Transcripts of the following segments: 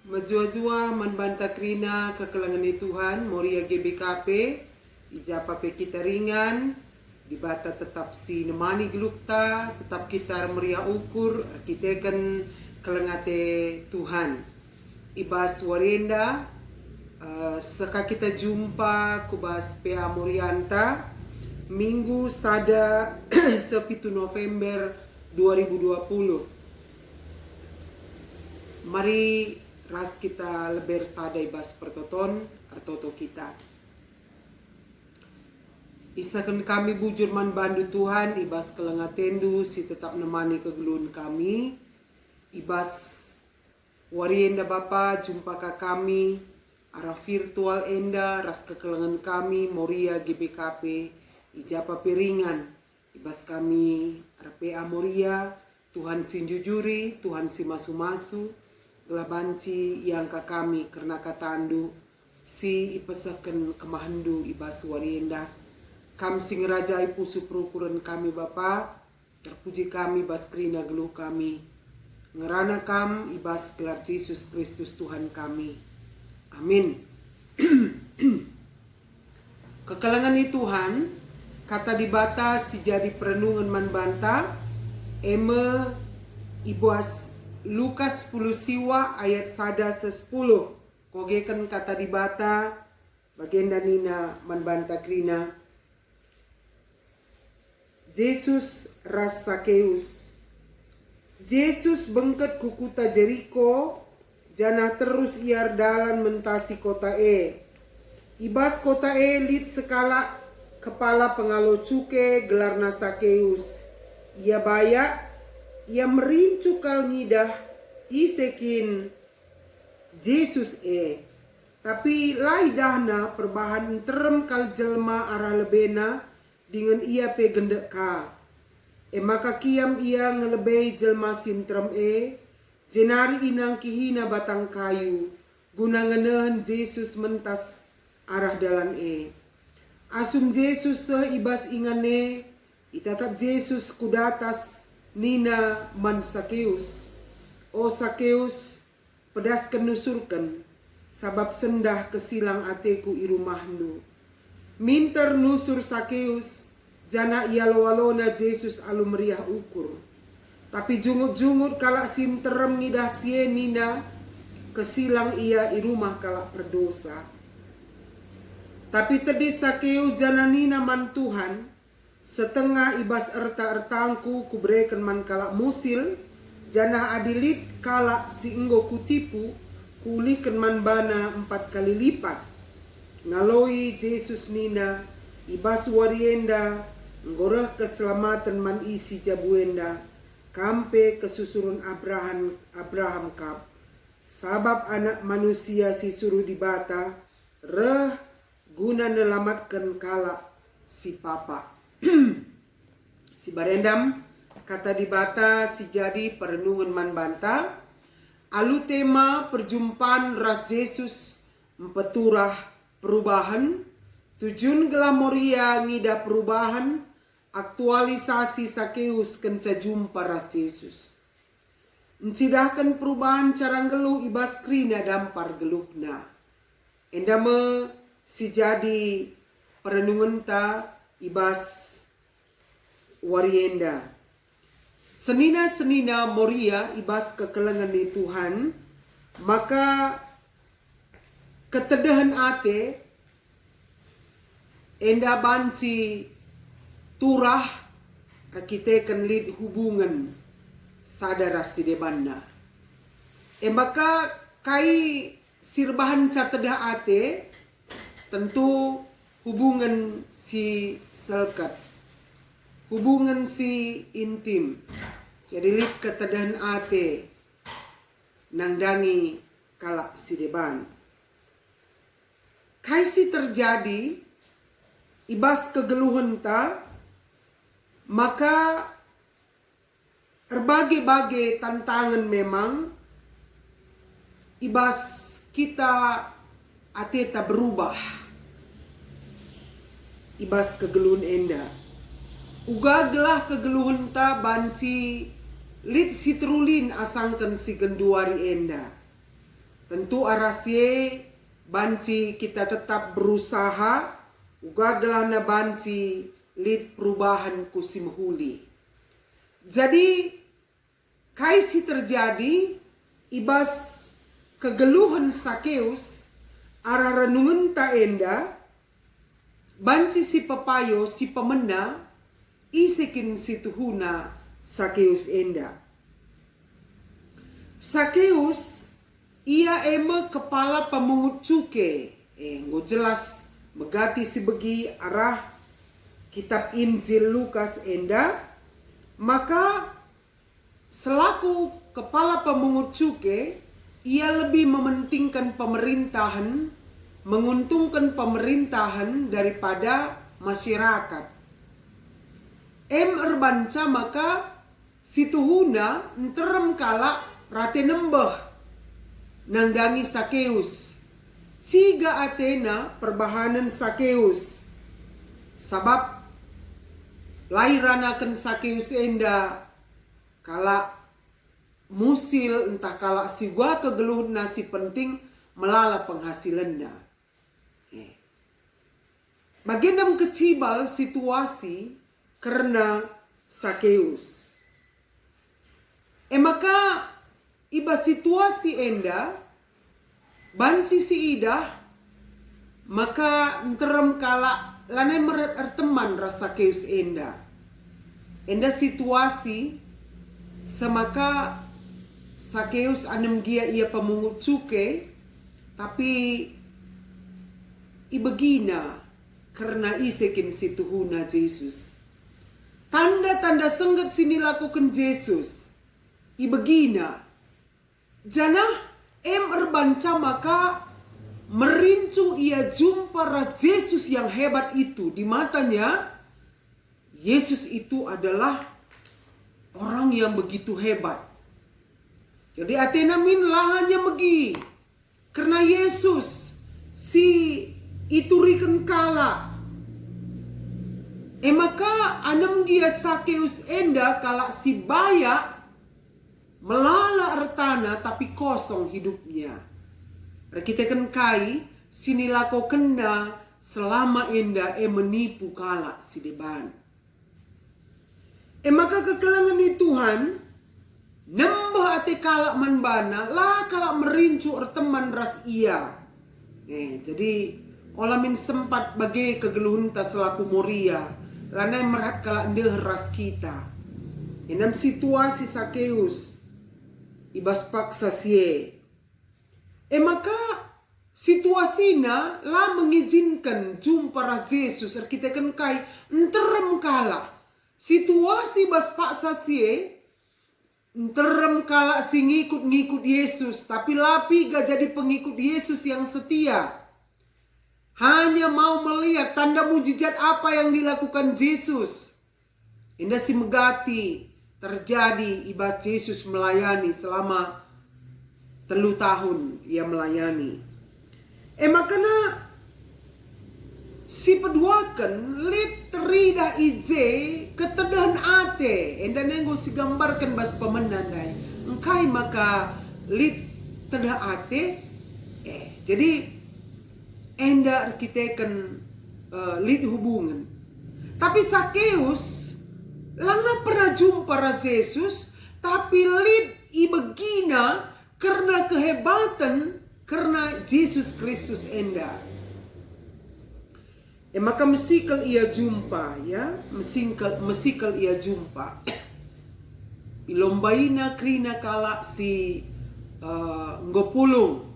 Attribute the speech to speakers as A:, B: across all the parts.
A: Majua-jua manbanta krina kekelangan ni Tuhan, Moria GBKP, ijapa pe kita ringan, dibata tetap si nemani gelukta, tetap kita meriah ukur, kita kan kelengate Tuhan. Ibas warenda, seka kita jumpa kubas PA Morianta, Minggu sada 7 November 2020. Mari ras kita leber sadai bas pertoton artoto kita. Isakan kami bujur man bandu Tuhan ibas kelengatendu si tetap nemani kegelun kami. Ibas warienda Bapa jumpa ka kami arah virtual enda ras kekelengan kami Moria GBKP ijapa piringan ibas kami arah PA Moria Tuhan sinjujuri Tuhan si masu-masu gelabanci yang ka kami karena katandu si ipesaken kemahandu ibas warienda kam sing rajai pusu perukuran kami Bapa terpuji kami bas krina geluh kami ngerana kam ibas gelar Yesus Kristus Tuhan kami amin. Kekelangan ni Tuhan kata dibata si jadi perenungan manbanta eme ibuas Lukas 10 siwa ayat sada 10 kogekan kata dibata bagenda nina manbanta krina Yesus ras Sakeus. Yesus bengket kukuta Jeriko jana terus iar dalan mentasi kota ibas kota lid sekala kepala pengalo cuke gelarna Sakeus ia bayak ia merincu kal ngidah isekin Yesus tapi lai dahna perbahan terem kal jelma arah lebena dengan ia pe gendek ka maka kiam ia ngelebei jelma sintrem jenari inang kihina batang kayu guna ngenehen Yesus mentas arah dalan asum Yesus seibas ingane itatap Yesus kudatas nina man Sakeus. O Sakeus, pedas kenusurkan, sabab sendah kesilang ateku irumahnu. Minter nusur Sakeus, jana ialo-alona Yesus alu meriah ukur. Tapi jungut-jungut kalak sinterem ngidah sie nina, kesilang ia irumah kalak berdosa. Tapi tedi Sakeus jana nina man Tuhan, setengah ibas erta-ertangku kubrekan man kalak musil jana adilit kalak si enggo kutipu kulihkan man bana 4 kali lipat ngaloi Yesus nina ibas warienda nggoreh keselamatan man isi jabuenda kampe kesusurun Abraham kap sabab anak manusia si suruh dibata reh guna nelamatkan kalak si papa. Si barendam kata dibata si jadi perenungan manbanta alu tema perjumpaan ras Yesus empeturah perubahan tujun gelamoria ngida perubahan aktualisasi Sakeus kenca jumpa ras Yesus encidahkan perubahan cara geluh ibas krina dampar geluhna endame si jadi perenungan ta ibas warienda senina Moria ibas kekelengan ni Tuhan maka ketedahan ate enda banci turah kita kan lid hubungan sadara sidebanda maka kai sirbahan catedah ate tentu hubungan si selkat hubungan si intim jadi lip ketedahan ate nangdangi kalak si deban kaisi terjadi ibas kegeluhan ta maka berbagai-bagai tantangan memang ibas kita ate ta berubah ibas kegeluhan enda ugaglah kegeluhan ta banci lit si trulin asangkan si genduari enda Tentu arasye banci kita tetap berusaha uga gelana banci lid perubahan kusimhuli. Jadi kaisi terjadi ibas kegeluhan Sakeus ara renungan ta enda banci si papayo si pemena isekin si tuhuna Sakeus enda. Sakeus ia ema kepala pemungut cukai. Ngo jelas megati si begi arah kitab Injil Lukas enda. Maka selaku kepala pemungut cukai, ia lebih mementingkan pemerintahan, menguntungkan pemerintahan daripada masyarakat. Erbanca maka situhuna enterem kala rate nembah nangdangi Sakeus. Ciga Athena perbahanan Sakeus. Sabab lairanakan Sakeus enda kala musil entah kala si gua kegeluh nasi penting melala penghasilannya. Bagendam kecibal situasi karena Sakeus. Maka iba situasi enda banci si idah maka enterem kala lanai merteman rasa Sakeus enda. Enda situasi semaka Sakeus anem gia ia pemungut cukai tapi ibegina karena isekin situhuna Yesus. Tanda-tanda senggat sini lakukan Yesus. Ibegina janah erbanca maka merincu ia jumpa Yesus yang hebat itu. Di matanya Yesus itu adalah orang yang begitu hebat. Jadi Athena min lahannya megi karena Yesus si itu riken kala. Maka anem dia Sakeus enda kala si baya melala artana tapi kosong hidupnya. Kita kan kai sini lako kena selama enda menipu kala si deban. Maka kekelangan ni Tuhan nembah ate kala manbana lah kala merincu teman ras ia. Jadi olamin sempat bagi kegeluhun ta selaku Moria lanai merat kala ndeh ras kita. Enam situasi Sakeus ibas paksa sie. Maka situasinya lah mengizinkan jumpa ras Yesus. Kita kan kai enterem kala. Situasi bas paksa sie enterem kala si ngikut Yesus. Tapi lapi gak jadi pengikut Yesus yang setia. Hanya mau melihat tanda mujizat apa yang dilakukan Yesus. Indah si megati terjadi ibas Yesus melayani selama 3 tahun ia melayani. Makanya si peduakan lit terida ije ketedahan ate. Enda nenggo si gambarkan bas pemenan dai. Engkai maka lit tedah ate. Jadi enda kita kan lit hubungan. Tapi Sakeus langa pernah jumpa Yesus, tapi lid ibegina karena kehebatan karena Yesus Kristus enda. Maka mesikal ia jumpa ya, mesikal ia jumpa. Ilombaina krina kala si ngopulung.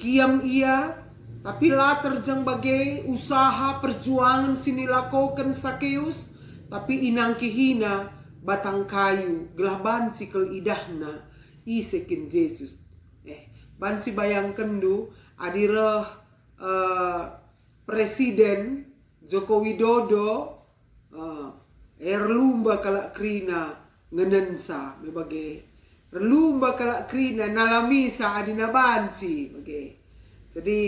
A: Kiam ia tapi lah terjang bagai usaha perjuangan sini lakukan Sakeus. Tapi inang kihina batang kayu gelah banci kel idahna isekin Yesus. Banci bayangkan du adireh Presiden Joko Widodo erlumba kala krina ngenensa bebagai erlumba kala krina nalamisa adina banci bagai. Jadi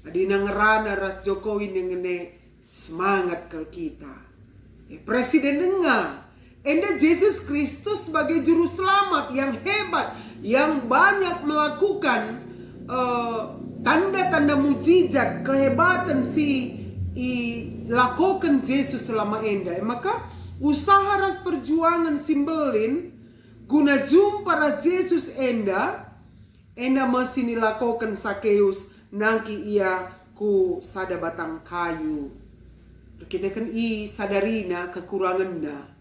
A: adina ngerana ras Jokowi ngene semangat kel kita. Presiden dengar Enda Yesus Kristus sebagai juru selamat yang hebat, yang banyak melakukan tanda-tanda mujizat, kehebatan lakukan Yesus selama enda. Maka usaha ras perjuangan simbelin guna jumpa ras Yesus enda masih dilakukan Sakeus nangki ia ku sada batang kayu. Kita kan sadarina kekuranganna.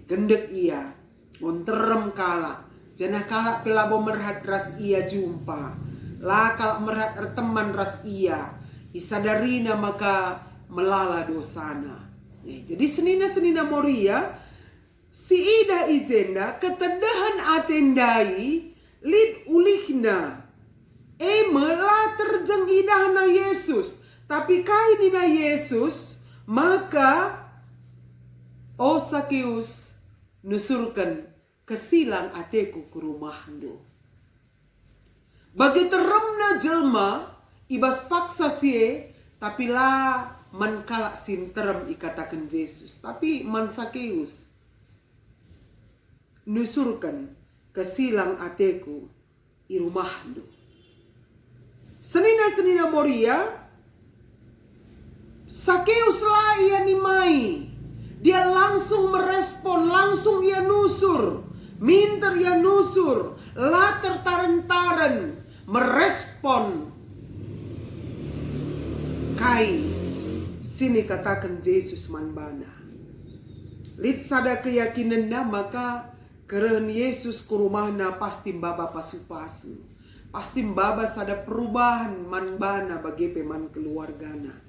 A: Gendek ia monterem kala janah kala pelabo merhat ras ia jumpa lah kala merhat teman ras ia isadarina maka melala dosana. Jadi senina moria si ida ijenda ketedahan atendai lid ulihna la terjeng idahna Yesus tapi kainina Yesus maka Sakeus nusurkan kesilang ateku ke rumahndo. Bagi teremna jelma ibas paksa sie tapi lah man kalak sin terem ikatakan Yesus. Tapi man Sakeus nusurkan kesilang ateku i rumahndo. Senina moria Sakeus lah ia nimai. Dia langsung merespon, langsung ia nusur. Minter ia nusur. Lah tertaren-taren merespon. Kai sini katakan Yesus manbana. Lid sada keyakinanna maka keren Yesus ke rumahna pasti baba pasu-pasu. Pasti baba sada perubahan manbana bagi peman keluargana.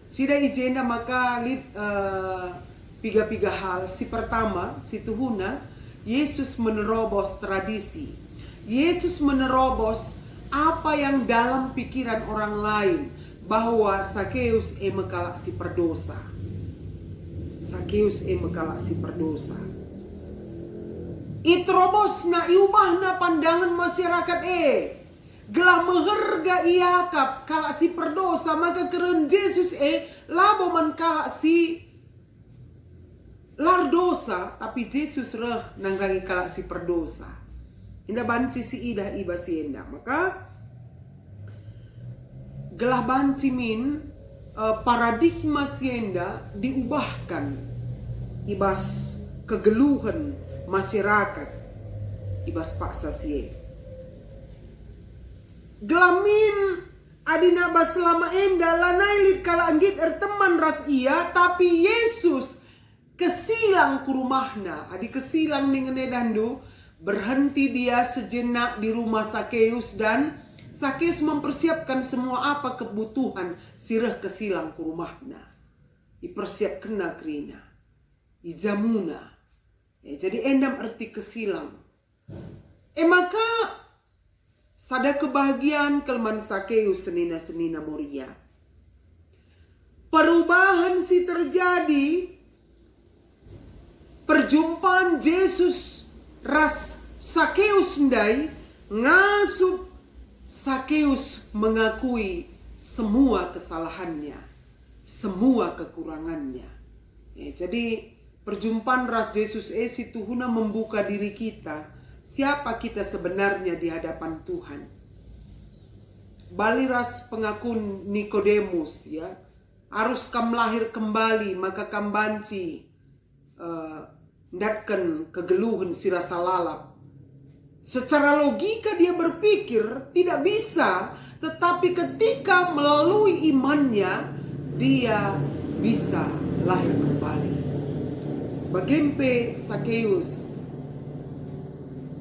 A: Sida ijenda maka lid piga hal. Si pertama, si tuhuna, Yesus menerobos tradisi. Yesus menerobos apa yang dalam pikiran orang lain. Bahwa Sakeus mekalak si perdosa. Sakeus mekalak si perdosa. Itrobos na iubah na pandangan masyarakat gelah meherga iakap kalak si perdosa maka keren Yesus labo man kalak si lardosa tapi Yesus reh nangrangi kalak si perdosa. Indah banci si idah iba si enda. Maka gelah banci min paradigma si enda diubahkan ibas kegeluhan masyarakat ibas paksa si gelamin adina bas selama enda lanailit kala anggit teman ras ia tapi Yesus kesilang ke rumahna. Adi kesilang dengan edandu berhenti dia sejenak di rumah Sakeus dan Sakeus mempersiapkan semua apa kebutuhan sirah kesilang ke rumahna. Dipersiapkan nakrina. Ijamuna. Jadi endam arti kesilang. Maka sada kebahagiaan kelman Sakeus senina moria. Perubahan si terjadi. Perjumpaan Yesus ras Sakeus ndai ngasup Sakeus mengakui semua kesalahannya, semua kekurangannya. Jadi perjumpaan ras Yesus si Tuhuna membuka diri kita, siapa kita sebenarnya di hadapan Tuhan. Bali ras pengakun Nikodemus ya, harus kam lahir kembali maka kam banci ndatkan kegeluhan si rasa lalap. Secara logika dia berpikir tidak bisa, tetapi ketika melalui imannya dia bisa lahir kembali. Bagempe Sakeus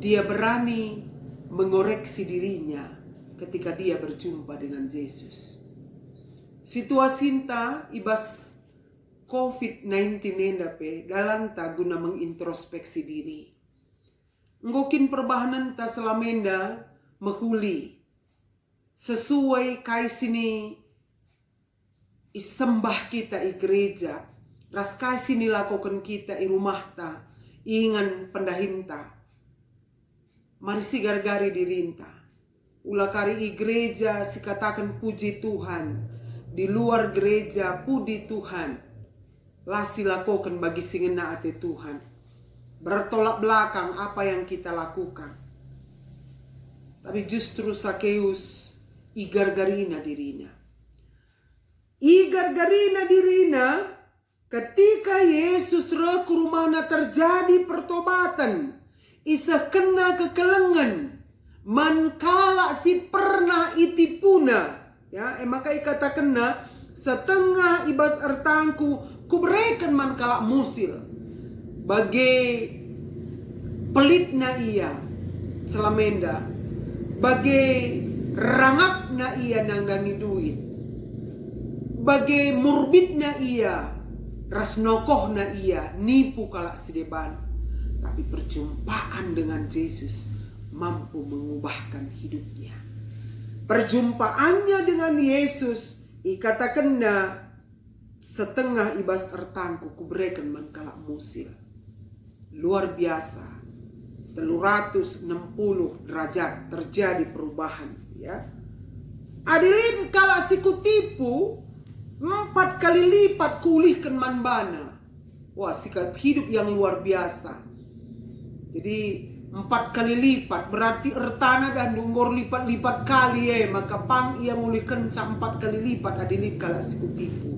A: dia berani mengoreksi dirinya ketika dia berjumpa dengan Yesus. Situasinta ibas COVID-19 endape dalam ta guna mengintrospeksi diri. Ngokin perbahanan ta selamenda mehuli sesuai kai sini isembah kita i gereja, ras kai sini lakukan kita i rumah ta, ingan pendahinta. Mari si gargari dirinta. Ulah kari i gereja si katakan puji Tuhan, di luar gereja puji Tuhan. lah silakokan bagi singena ate Tuhan. Bertolak belakang apa yang kita lakukan. Tapi justru Sakeus igar-garina dirina. Igar-garina dirina ketika Yesus re ke rumahna terjadi pertobatan. Isa kena kekelengan. Mankala si pernah itipuna. Ya, maka ikata kena setengah ibas ertangku kuberikan mankala musil. Bagai pelitna ia selamenda. Bagai rangapna ia nangdangi duit. Bagai murbitna ia rasnokohna ia nipu kalak sideban. Tapi perjumpaan dengan Yesus mampu mengubahkan hidupnya. Perjumpaannya dengan Yesus ikatakanna setengah ibas ertangku kuberikan mankala musil. Luar biasa. 360 derajat terjadi perubahan, ya. Adilit kala siku tipu 4 kali lipat kulihkan manbana. Wah, sikap hidup yang luar biasa. Jadi 4 kali lipat berarti ertana dan dunggor lipat-lipat kali maka pang ia ngulihkan 4 kali lipat adilit kala siku tipu.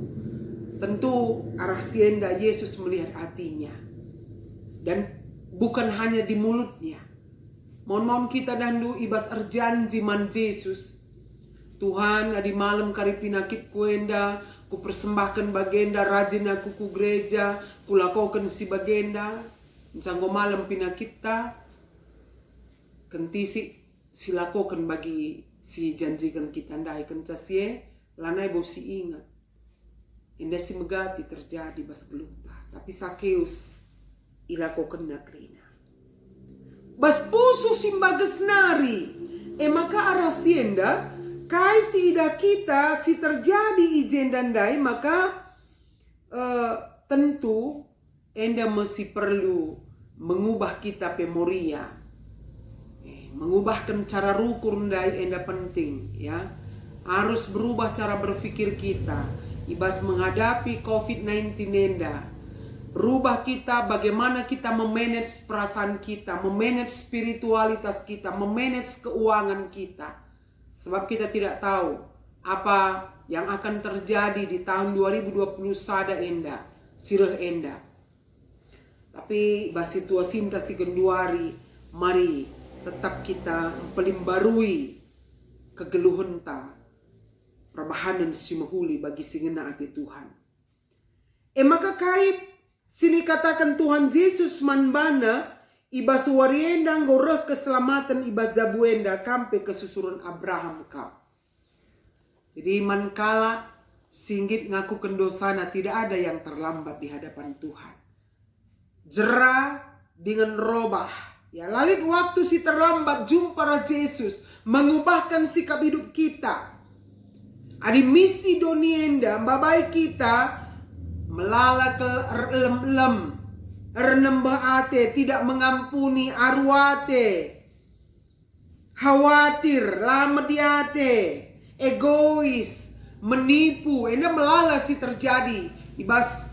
A: Tentu arah sienda Yesus melihat hatinya. Dan bukan hanya di mulutnya. Mohon kita dandu ibas erjanji man Yesus. Tuhan, adi malam kari pinakit kuenda, ku persembahkan bagenda rajin aku ku gereja, ku lakukan si bagenda, sanggo malam pinakit ta, kentisi silakokan bagi si janjikan kita ndai kencasie, lanai bau si ingat. Indah si megati terjadi bas geluta, tapi Sakeus ilakokan nakrina. Bas pusu simbagas nari, maka arah sienda, kai si ida kita si terjadi ijen dandai, maka tentu enda masih perlu mengubah kita memoria. Mengubahkan cara rukur ndai enda penting, ya. Harus berubah cara berpikir kita. Ibas menghadapi COVID-19 enda. Berubah kita bagaimana kita memanage perasaan kita, memanage spiritualitas kita, memanage keuangan kita. Sebab kita tidak tahu apa yang akan terjadi di tahun 2020 sada enda, sirah enda. Tapi basi tua sinta si genduari, mari tetap kita pelimbarui kegeluhan ta, perbahanan si mahuli bagi singena ati Tuhan. Maka kaib sini katakan Tuhan Yesus manbana ibas warienda ngoreh keselamatan ibas jabuenda kampe kesusuran Abraham kap. Jadi mankala singgit ngaku kendosana tidak ada yang terlambat di hadapan Tuhan. Jera dengan robah. Ya, lalit waktu si terlambat jumpa Raja Yesus mengubahkan sikap hidup kita. Adi misi donienda babai kita melala ke lem ernembah ate tidak mengampuni arwate khawatir lama di ate egois menipu enda melala si terjadi ibas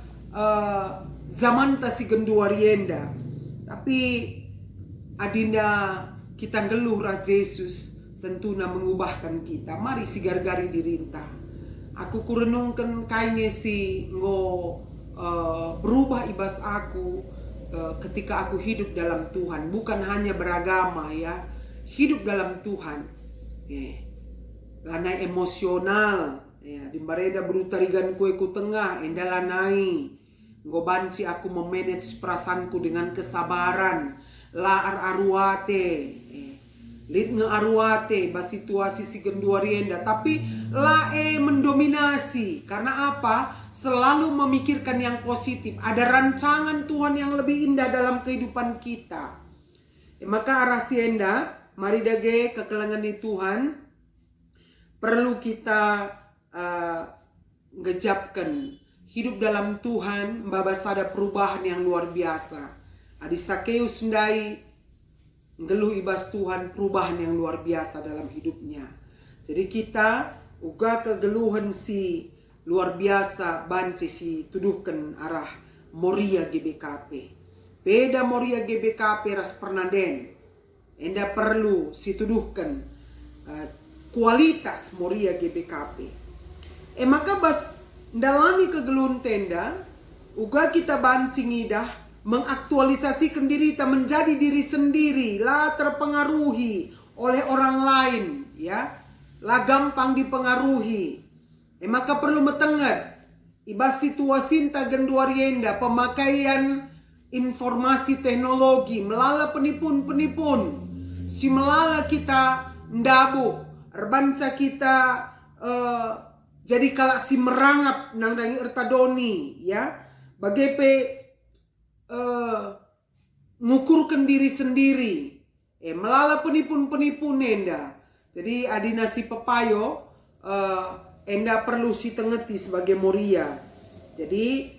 A: zaman ta si genduarienda. Tapi adinda kita ngeluh Raja Yesus tentunya mengubahkan kita. Mari si gargari dirinta. Aku kurenungkan kayaknya si berubah ibas aku ketika aku hidup dalam Tuhan. Bukan hanya beragama, ya. Hidup dalam Tuhan. Lanai emosional. Ya, di bareda berutarigan kue ku tengah. Enda lanai. Ngobanci aku memanage perasaanku dengan kesabaran. La arwate. Lid nge arwate bas situasi si genduarienda, tapi lae mendominasi. Karena apa? Selalu memikirkan yang positif. Ada rancangan Tuhan yang lebih indah dalam kehidupan kita. Maka arasienda, mari dage kekelangan di Tuhan, perlu kita ngejapkan hidup dalam Tuhan, babas ada perubahan yang luar biasa. Adi Sakeus ndai ngeluh ibas Tuhan perubahan yang luar biasa dalam hidupnya. Jadi kita uga kegeluhan si luar biasa banci si tuduhkan arah Moria GBKP. Beda Moria GBKP ras pernaden. Enda perlu si tuduhkan kualitas Moria GBKP. Maka bas dalani kegelun tenda, uga kita bancing idah mengaktualisasikan diri kita menjadi diri sendiri, lah terpengaruhi oleh orang lain, ya, lah gampang dipengaruhi. Maka perlu metengat ibas situasi genduarienda pemakaian informasi teknologi melala penipun si melala kita ndabuh erbanca kita jadi kalak si merangap nang dangi ertadoni, ya, bagepe ngukurkan diri sendiri melala penipun enda. Jadi adina si pepayo enda perlu si tengeti sebagai Moria. Jadi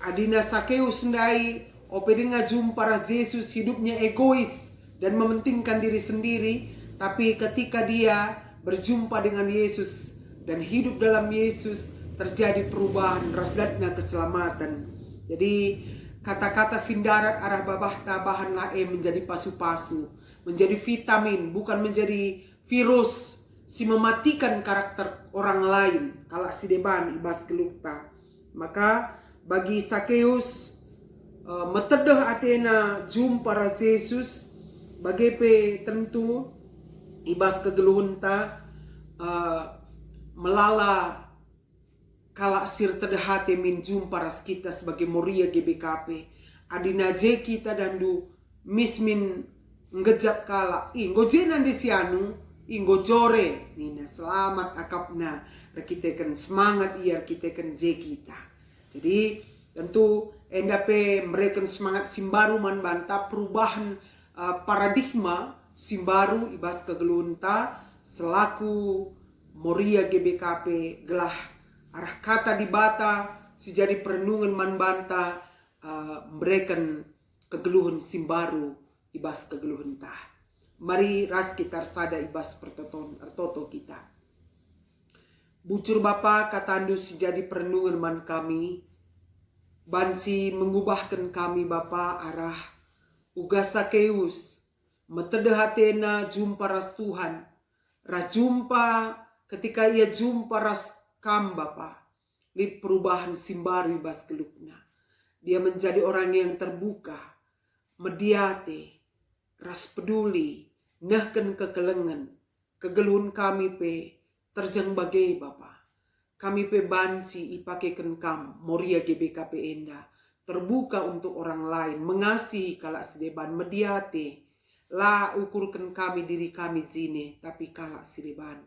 A: adina Sakeus sendai opedinga jumpa Yesus hidupnya egois dan mementingkan diri sendiri, tapi ketika dia berjumpa dengan Yesus dan hidup dalam Yesus terjadi perubahan rasdatna keselamatan. Jadi kata-kata sindarat arah babah tabahan lae menjadi pasu-pasu, menjadi vitamin, bukan menjadi virus si mematikan karakter orang lain. Kalau si deban ibas kelukta. Maka bagi Sakeus metedeh atena jumpa Yesus bagepe tentu ibas kegeluhunta melala kalak sir tedehate min jumpa ras kita sebagai Moria GBKP. Adina je kita dandu mismin ngejap kalak ngojenan desianu jore nina selamat akapna rekitekan semangat iya rekitekan je kita. Jadi tentu endape mereka semangat simbaru man banta perubahan paradigma simbaru ibas kegelunta selaku Moria GBKP gelah arah kata di bata si jadi perenungan man banta mereka kegeluhan simbaru ibas kegeluhan tah. Mari ras kita sada ibas pertoton ertoto kita. Bucur Bapa katandu si jadi perenungan man kami. Banci mengubahkan kami Bapa arah uga Sakeus. Metede hatena jumpa ras Tuhan. Ras jumpa ketika ia jumpa ras kam Bapa. Lip perubahan simbaru ibas kelukna. Dia menjadi orang yang terbuka. Mediate. Ras peduli, nahkan kekelengan, kegeluhun kami pe terjang bagai Bapa. Kami pe banci ipakekan kam, Moria GBKP enda, terbuka untuk orang lain, mengasihi kalak sedeban, mediate, la ukurkan kami diri kami jine, tapi kalak sedeban.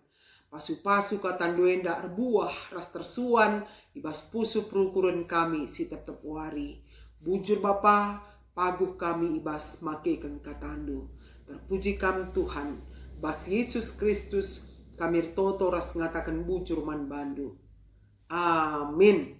A: Pasu-pasu katandu enda erbuah, ras tersuan, ibas pusu perukuran kami si tetap wari. Bujur Bapa, paguh kami ibas makekan katandu. Terpuji kami Tuhan. Bas Yesus Kristus kami toto ras ngatakan bujur man bandu. Amin.